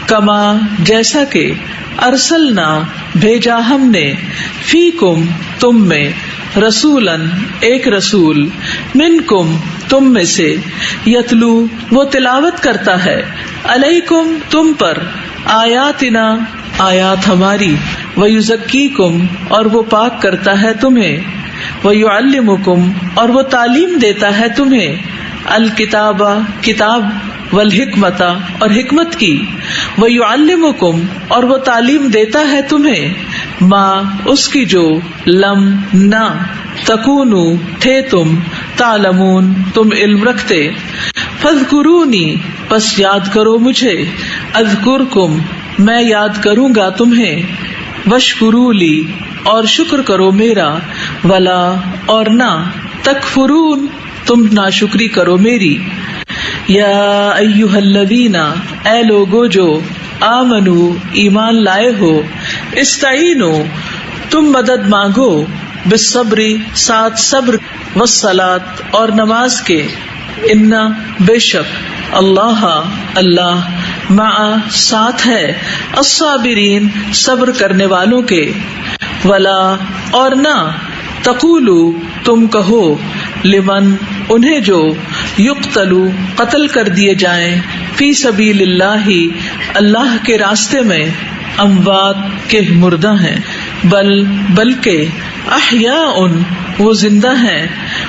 کما جیسا کہ ارسلنا بھیجا ہم نے فیکم تم میں رسولن ایک رسول منکم تم میں سے یتلو وہ تلاوت کرتا ہے علیکم تم پر آیاتنا آیات ہماری ویزکیکم اور وہ پاک کرتا ہے تمہیں ویعلمکم اور وہ تعلیم دیتا ہے تمہیں الکتاب کتاب والحکمت اور حکمت کی ویعلمکم اور وہ تعلیم دیتا ہے تمہیں ما اس کی جو لم نہ تکونو تھے تم تعلمون تم علم رکھتے فاذکرونی پس یاد کرو مجھے اذکرکم میں یاد کروں گا تمہیں واشکروا لی اور شکر کرو میرا ولا اور نہ تکفرون تم ناشکری کرو میری یا ایھا الذین اے لوگو جو آمنو ایمان لائے ہو استعینو تم مدد مانگو بالصبر ساتھ صبر والصلاۃ اور نماز کے ان بے شک اللہ اللہ مع ساتھ ہے الصابرین صبر کرنے والوں کے ولا اور نہ تقولو تم کہو لمن انہیں جو یقتلو قتل کر دیے جائیں فی سبیل اللہ اللہ کے راستے میں اموات کے مردہ ہیں بلکہ احیاء وہ زندہ ہیں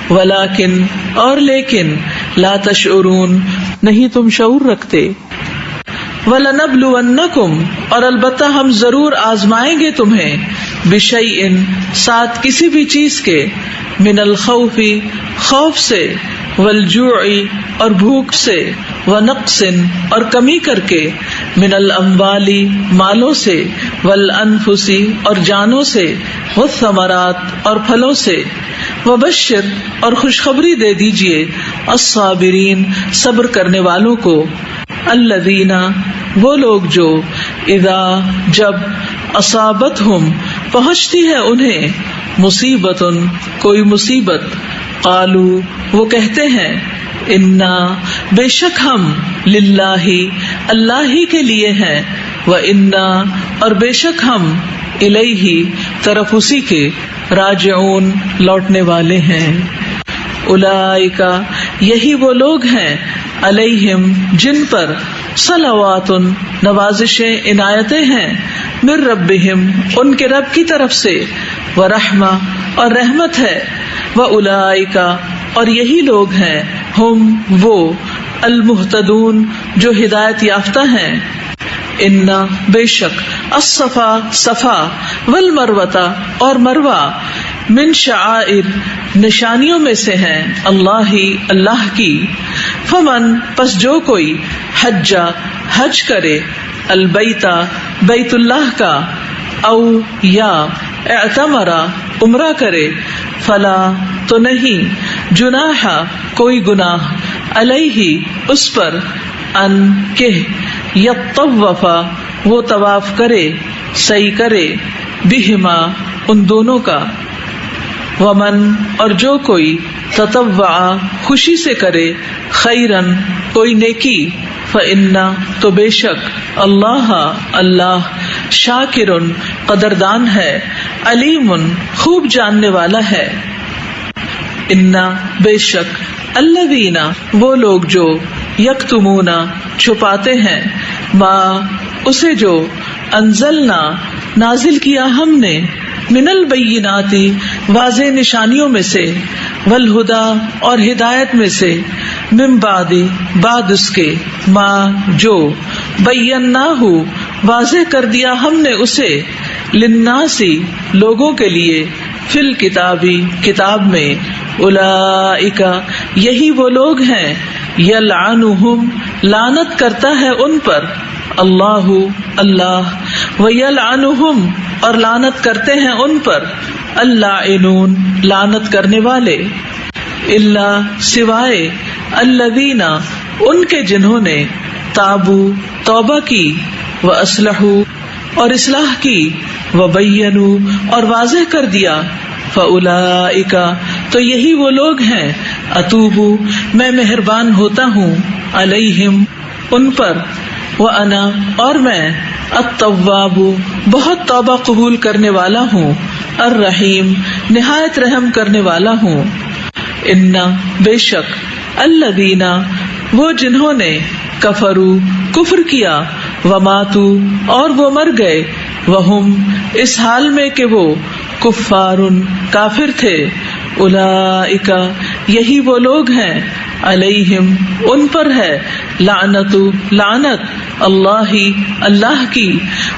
ولیکن اور لیکن لا تشعرون نہیں تم شعور رکھتے وَلَنَبْلُوَنَّكُمْ اور البتہ ہم ضرور آزمائیں گے تمہیں بِشَيْءٍ ساتھ کسی بھی چیز کے من الخوف خوف سے والجوع اور بھوک سے ونقص اور کمی کر کے من الاموال مالوں سے والانفس اور جانوں سے والثمرات اور پھلوں سے وبشر اور خوشخبری دے دیجئے الصابرین صبر کرنے والوں کو الذین وہ لوگ جو اذا جب اصابتہم پہنچتی ہے انہیں مصیبت کوئی مصیبت قالو وہ کہتے ہیں انا بے شک ہم للہ اللہ ہی کے لیے ہیں وانا اور بے شک ہم الیہ طرف اسی کے راجعون لوٹنے والے ہیں اولئک یہی وہ لوگ ہیں علیہم جن پر صلوات نوازشیں عنایتیں ہیں من ربہم ان کے رب کی طرف سے ورحمہ اور رحمت ہے واولئک اور یہی لوگ ہیں ہم وہ المہتدون جو ہدایت یافتہ ہیں ان بے شک الصفا صفا والمروہ اور مروہ من شعائر نشانیوں میں سے ہیں اللہ کی فمن پس جو کوئی حج کرے البیتا بیت اللہ کا او یا اعتمر عمرہ کرے فلا تو نہیں جناح کوئی گناہ علیہ اس پر ان کہ یطوف وہ طواف کرے سعی کرے بہما ان دونوں کا ومن اور جو کوئی تطوع خوشی سے کرے خیرن کوئی نیکی فإنا تو بے شک اللہ شاکرن قدردان ہے علیم خوب جاننے والا ہے انا بے شک الذین وہ لوگ جو یکتمون چھپاتے ہیں ما اسے جو انزلنا نازل کیا ہم نے من البینات واضح نشانیوں میں سے والہدی اور ہدایت میں سے من بعد اس کے ما جو بیناہ واضح کر دیا ہم نے اسے للناس لوگوں کے لیے فی الکتاب کتاب میں اولئک یہی وہ لوگ ہیں یلعنہم لعنت کرتا ہے ان پر اللہ ویلعنہم اور لعنت کرتے ہیں ان پر اللاعنون لعنت کرنے والے الا سوائے الذین ان کے جنہوں نے تابو توبہ کی واصلحوا اور اصلاح کی وبینوا اور واضح کر دیا فاولئک تو یہی وہ لوگ ہیں اتوب میں مہربان ہوتا ہوں علیہم ان پر وَأَنَا اور میں التواب بہت توبہ قبول کرنے والا ہوں، الرحیم نہایت رحم کرنے والا ہوں. ان بے شک الذین وہ جنہوں نے کفروا کفر کیا، وماتوا اور وہ مر گئے، وہم اس حال میں کہ وہ کفارن کافر تھے، اولئک یہی وہ لوگ ہیں، علیہم ان پر ہے، لعنت اللہ اللہ کی،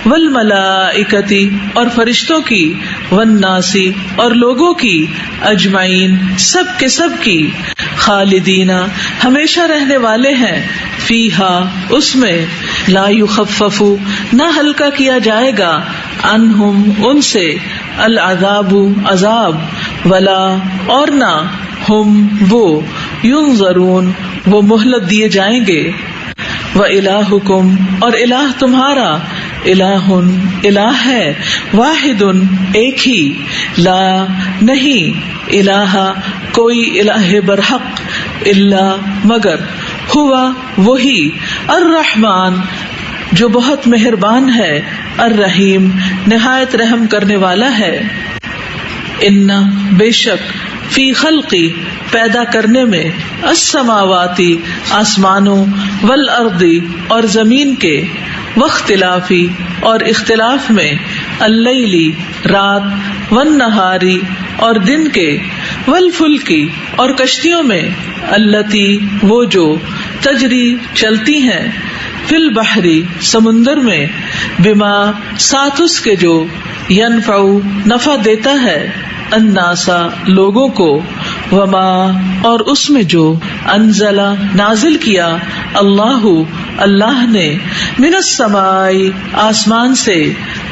والملائکۃ اور فرشتوں کی، والناس اور لوگوں کی، اجمعین سب کے سب کی، خالدین ہمیشہ رہنے والے ہیں، فیہا اس میں، لا یخفف نہ ہلکا کیا جائے گا، عنہم ان سے، العذاب عذاب، ولا اور نہ، ہم وہ، ینظرون وہ مہلت دیے جائیں گے. وَإِلَٰهُكُمْ اور الہ تمہارا، الہ الہ ہے، واحد ایک ہی، لا نہیں، الہ کوئی الہ برحق، الا مگر، ہوا وہی، الرحمن جو بہت مہربان ہے، الرحیم نہایت رحم کرنے والا ہے. ان بے شک فی خلقی پیدا کرنے میں، السماواتی آسمانوں، والارضی اور زمین کے، واختلافی اور اختلاف میں، اللیلی رات، والنہاری اور دن کے، والفلکی اور کشتیوں میں، اللتی وہ جو، تجری چلتی ہیں، فی البحری سمندر میں، بما ساتھ اس کے جو، ینفع نفع دیتا ہے، الناسا لوگوں کو، وما اور اس میں جو، انزل نازل کیا، اللہ اللہ نے، من السماء آسمان سے،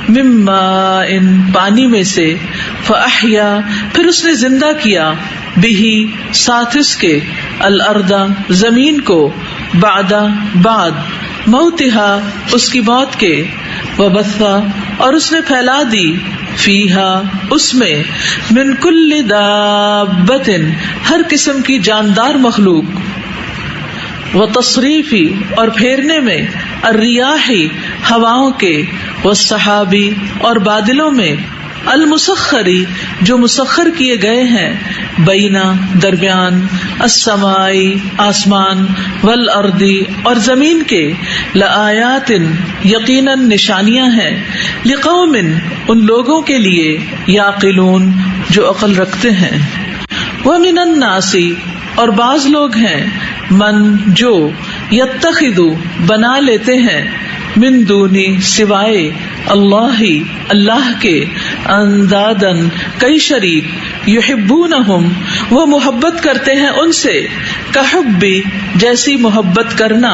من ماء پانی میں سے، فاحیا پھر اس نے زندہ کیا، بہی ساتھ اس کے، الارض زمین کو، بعد موتہا اس کی موت کے، وبثا اور اس نے پھیلا دی، فیہا اس میں، من کل دابۃ ہر قسم کی جاندار مخلوق، وتصریفی اور پھیرنے میں، الریاح ہواؤں کے، والسحابی اور بادلوں میں، المسخری جو مسخر کیے گئے ہیں، بینا درمیان، السماء آسمان، والارض اور زمین کے، لآیات یقیناً نشانیاں ہیں، لقوم ان لوگوں کے لیے، یعقلون جو عقل رکھتے ہیں. ومن الناس اور بعض لوگ ہیں، من جو، یتخذ بنا لیتے ہیں، من دونی سوائے، اللہ اللہ کے، اندادن کئی شریک، یحبونہم وہ محبت کرتے ہیں ان سے، کحبی جیسی محبت کرنا،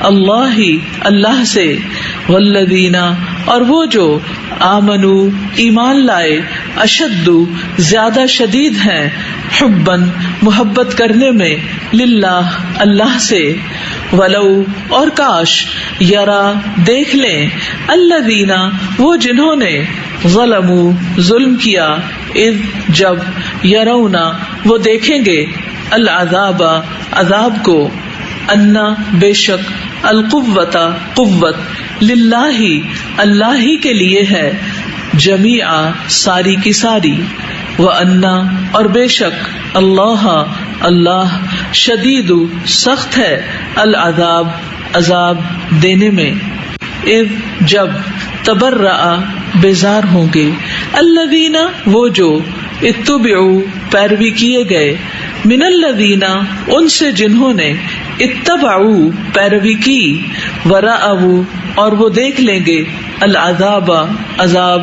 اللہ اللہ سے، والذین اور وہ جو، آمنو ایمان لائے، اشد زیادہ شدید ہیں، حبن محبت کرنے میں، للہ اللہ سے، ولو اور کاش، یرا دیکھ لیں، الذین وہ جنہوں نے، ظلموا ظلم کیا، اذ جب، یرونا وہ دیکھیں گے، العذاب عذاب کو، انا بے شک، القوۃ قوت، للہ اللہ ہی کے لیے ہے، جمیعا ساری کی ساری، وَأَنَّ اور بے شک، اللہ اللہ، شدید سخت ہے، العذاب عذاب دینے میں. اذ جب، تبرأ بیزار ہوں گے، الذین وہ جو، اتبعوا پیروی کیے گئے، من الذین ان سے جنہوں نے، اتبعوا پیروی کی، ورأوا اور وہ دیکھ لیں گے، العذاب عذاب،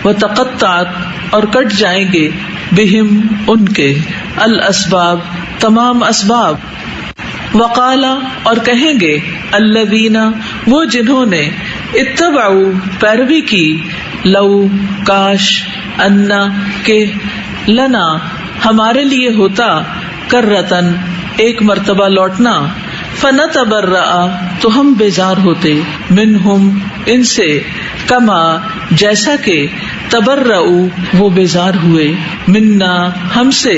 وتقطعت اور کٹ جائیں گے، بہم ان کے، الاسباب تمام اسباب، وقالا اور کہیں گے، الذین وہ جنہوں نے، اتبعوا پیروی کی، لو کاش، انا کہ، لنا ہمارے لیے ہوتا، کرتن ایک مرتبہ لوٹنا، فنتبرأ تو ہم بیزار ہوتے، منہم ان سے، کما جیسا کہ، تبرؤ وہ بیزار ہوئے، منا ہم سے،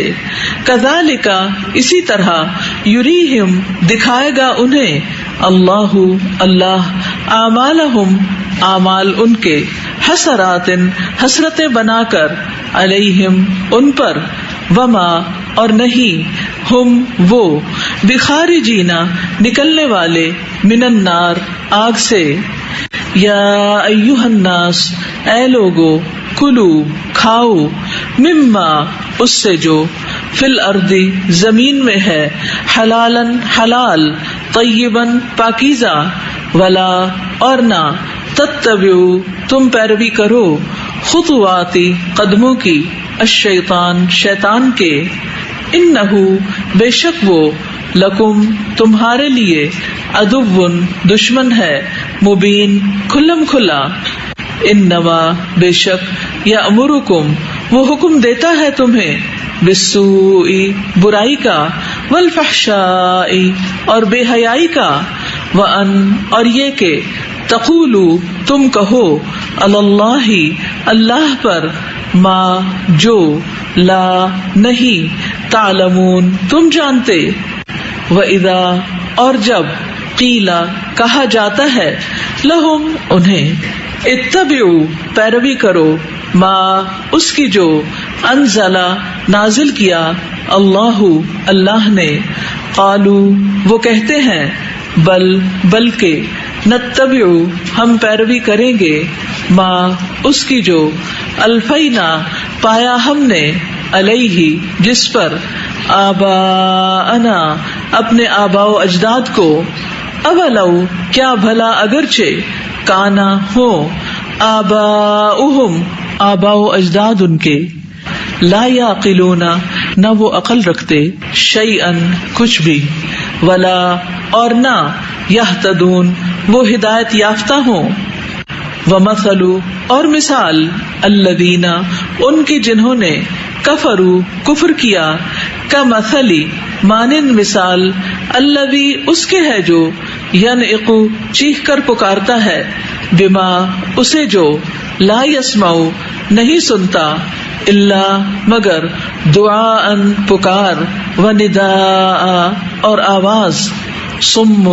کذالک اسی طرح، یریہم دکھائے گا انہیں، اللہ اللہ، اعمالہم اعمال ان کے حسرات حسرتیں بنا کر علیہم ان پر وما اور نہیں ہم وہ بخارجینا نکلنے والے من النار آگ سے. یا ایھا الناس اے لوگو کلو کھاؤ مما اس سے جو فی الارض زمین میں ہے حلالا حلال طیبا پاکیزہ ولا اور نہ تتبعوا تم پیروی کرو خطواتی قدموں کی الشیطان شیطان کے انہو بے شک وہ لکم تمہارے لیے عدو دشمن ہے مبین کھلم کھلا. انما بے شک یامرکم وہ حکم دیتا ہے تمہیں بالسوء برائی کا والفحشاء اور بے حیائی کا وان اور یہ کہ تقولو تم کہو اللہ اللہ پر ما جو لا نہیں تعلمون تم جانتے. وَإِذَا اور جب قیلا کہا جاتا ہے لہم انہیں اتبعوا پیروی کرو ما اس کی جو انزلا نازل کیا اللہ اللہ نے قالو وہ کہتے ہیں بلکہ نتبع ہم پیروی کریں گے ما اس کی جو الفینا پایا ہم نے علیہ جس پر آباءنا اپنے آباء و اجداد کو اولو کیا بھلا اگرچہ کانا ہو آباؤہم آباء و اجداد ان کے لا یعقلون نہ وہ عقل رکھتے شیئا کچھ بھی ولا اور نہ یہتدون وہ ہدایت یافتہ ہوں. ومثل اور مثال الذین ان کی جنہوں نے کفروا کفر کیا کمثلی مانند مثال الذی اس کے ہے جو ینعق چیخ کر پکارتا ہے بما اسے جو لا یسمع نہیں سنتا الا مگر دعاء پکار و نداء اور آواز صم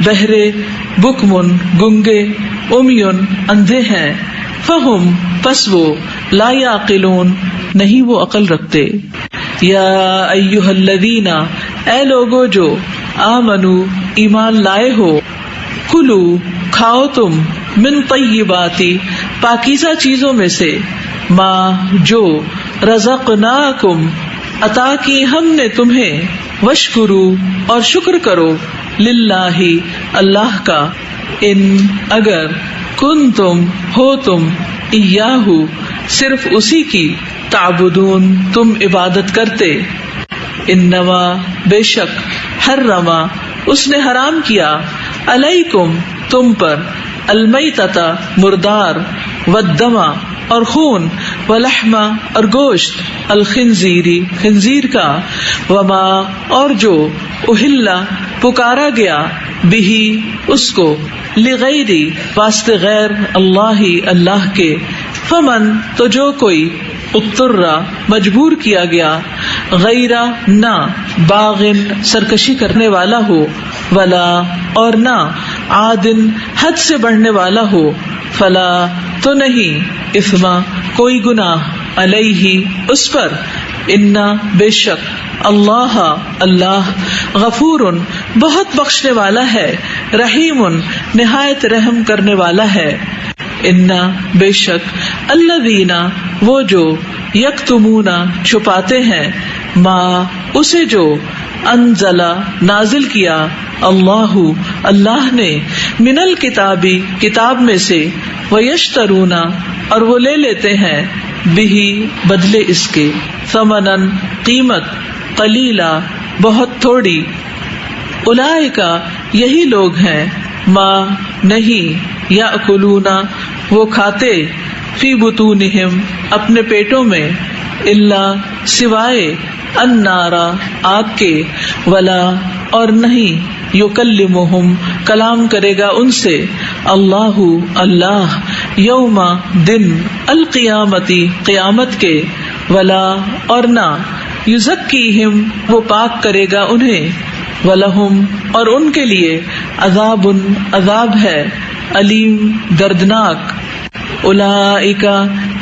بہرے بکم گنگے امیون اندھے ہیں فہم پس وہ لا یعقلون نہیں وہ عقل رکھتے. یا ایھا الذین اے لوگو جو آمنو ایمان لائے ہو کلو کھاؤ تم من طیباتی پاکیزہ چیزوں میں سے ما جو رزقناکم عطا کی ہم نے تمہیں وشکرو اور شکر کرو للہ اللہ کا ان اگر کنتم ہو تم ایاہ صرف اسی کی تعبدون تم عبادت کرتے. انما بے شک حرما اس نے حرام کیا علیکم تم پر المیتۃ مردار والدم اور خون ولحم اور گوشت الخنزیری خنزیر کا وما اور جو اہلا پکارا گیا بہی اس کو لغیری واسطے غیر اللہ اللہ کے فمن تو جو کوئی اضطر مجبور کیا گیا غیر نہ باغن سرکشی کرنے والا ہو ولا اور نہ عادن حد سے بڑھنے والا ہو فلا تو نہیں اثما کوئی گناہ علیہ اس پر انا بے شک اللہ اللہ غفور بہت بخشنے والا ہے رحیم نہایت رحم کرنے والا ہے. انا بے شک الذین وہ جو یکتمون چھپاتے ہیں ما اسے جو انزلا نازل کیا اللہ اللہ نے من الکتابی کتاب میں سے ویشترون اور وہ لے لیتے ہیں بہی بدلے اس کے ثمنن قیمت قلیلا بہت تھوڑی اولئک یہی لوگ ہیں ما نہیں یاکلون وہ کھاتے فی بطونہم اپنے پیٹوں میں الا سوائے النار آگ کے ولا اور نہیں یکلمہم کلام کرے گا ان سے اللہ اللہ یوم دن القیامتی قیامت کے ولا اور نہ یزکیہم وہ پاک کرے گا انہیں ولہم اور ان کے لیے عذاب عذاب ہے علیم دردناک۔ اولئک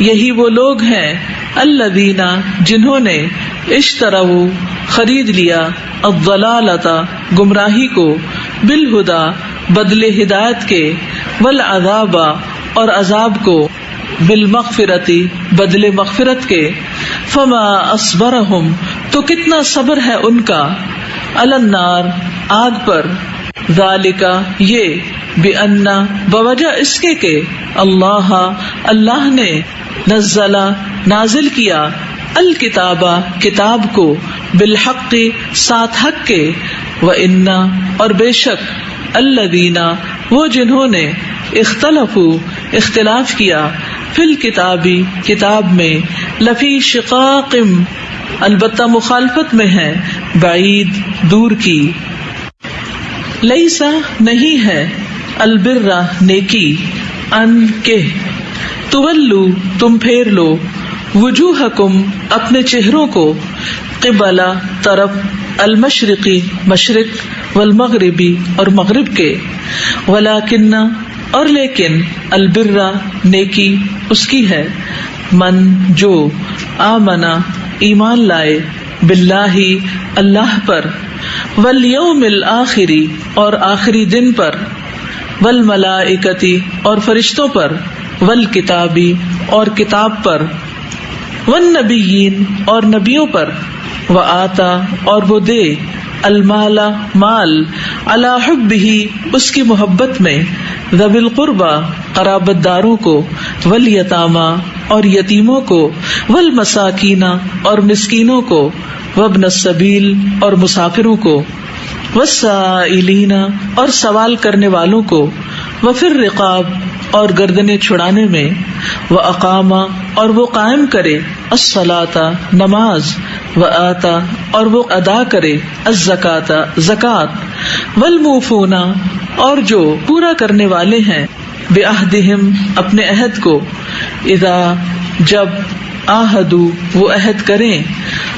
یہی وہ لوگ ہیں الذین جنہوں نے اشتروا خرید لیا الضلالۃ گمراہی کو بالہدی بدلے ہدایت کے والعذاب اور عذاب کو بالمغفرۃ بدلے مغفرت کے فما اصبرہم تو کتنا صبر ہے ان کا علی النار آگ پر ذالک یہ بأن بوجہ اس کے کہ اللہ نے نازل کیا الکتاب کتاب کو بالحق ساتھ حق کے وان اور بے شک الذین وہ جنہوں نے اختلاف کیا فی الکتاب کتاب میں لفی شقاق البتہ مخالفت میں ہے بعید دور کی لیسا نہیں ہے البر نیکی ان کے تولو تم پھیر لو وجوہکم اپنے چہروں کو قبل طرف المشرقی مشرق والمغربی اور مغرب کے ولیکن اور لیکن البر نیکی اس کی ہے من جو آمنا ایمان لائے باللہ اللہ پر والیوم الآخری اور آخری دن پر والملائکتی اور فرشتوں پر والکتابی اور کتاب پر والنبیین اور نبیوں پر وآتا اور وہ دے المال مال علی حبہ اس کی محبت میں ذوی القربى قرابت داروں کو والیتامی اور یتیموں کو والمساکین اور مسکینوں کو وابن السبیل اور مسافروں کو والسائلین اور سوال کرنے والوں کو وفی الرقاب اور گردنیں چھڑانے میں واقام اور وہ قائم کرے الصلاۃ نماز وآتا اور وہ ادا کرے الزکاۃ زکوٰۃ والموفون اور جو پورا کرنے والے ہیں بعہدہم اپنے عہد کو اذا جب عاہدوا وہ عہد کریں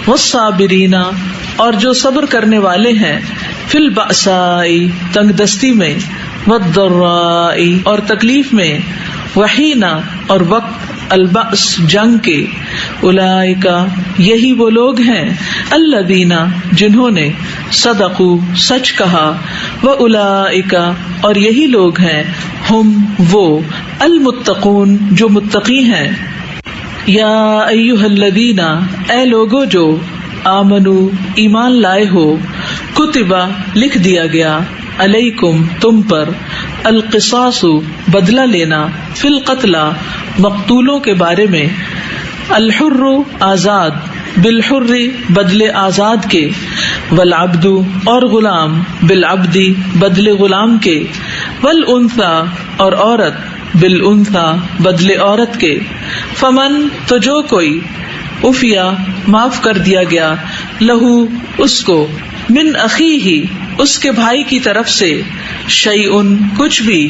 والصابرین اور جو صبر کرنے والے ہیں فی البأساء تنگ دستی میں والضراء اور تکلیف میں وحین اور وقت البأس جنگ کے اولئک یہی وہ لوگ ہیں الذین جنہوں نے صدقوا سچ کہا واولئک اور یہی لوگ ہیں ہم وہ المتقون جو متقی ہیں یا ایھا الذین اے لوگو جو آمنو ایمان لائے ہو کتبہ لکھ دیا گیا علیکم تم پر القصاص بدلہ لینا فی القتلى مقتولوں کے بارے میں الحر آزاد بالحر بدلے آزاد کے والعبد اور غلام بالعبد بدلے غلام کے والانثى اور عورت بالانثى بدلے عورت کے فمن تو جو کوئی عفیا معاف کر دیا گیا لہو اس کو من اخیہ اس کے بھائی کی طرف سے شیئن کچھ بھی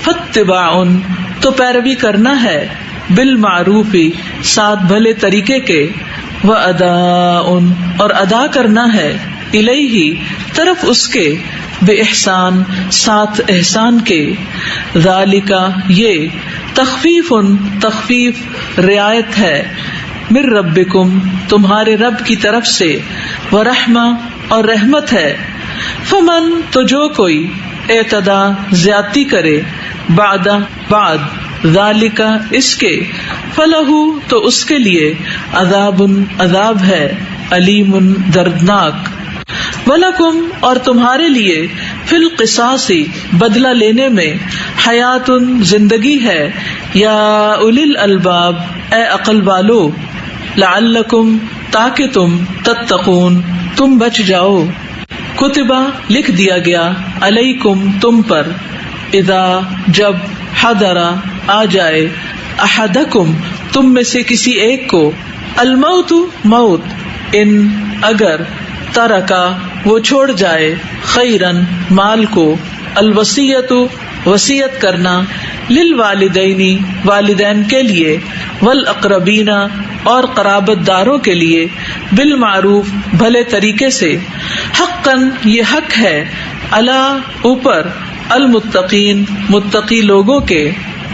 فاتباع تو پیروی کرنا ہے بالمعروف ساتھ بھلے طریقے کے واداء اور ادا کرنا ہے الیہ طرف اس کے بإحسان ساتھ احسان کے ذالک یہ تخفیف رعایت ہے من ربکم تمہارے رب کی طرف سے ورحمہ اور رحمت ہے فمن تو جو کوئی اعتدا زیادتی کرے بعد ذالک اس کے فلہ تو اس کے لیے عذاب ہے علیم دردناک ولکم اور تمہارے لیے فی القصاص بدلہ لینے میں حیات زندگی ہے یا اولی الالباب اے عقل والو لعلکم تاکہ تم تتقون تم بچ جاؤ کتبہ لکھ دیا گیا علیکم تم پر اذا جب حضر آ جائے احدکم تم میں سے کسی ایک کو الموت موت ان اگر ترکا وہ چھوڑ جائے خیرن مال کو الوصیت وصیت کرنا للوالدین والدین کے لیے والاقربین اور قرابت داروں کے لیے بالمعروف بھلے طریقے سے حقاً یہ حق ہے علی اوپر المتقین متقی لوگوں کے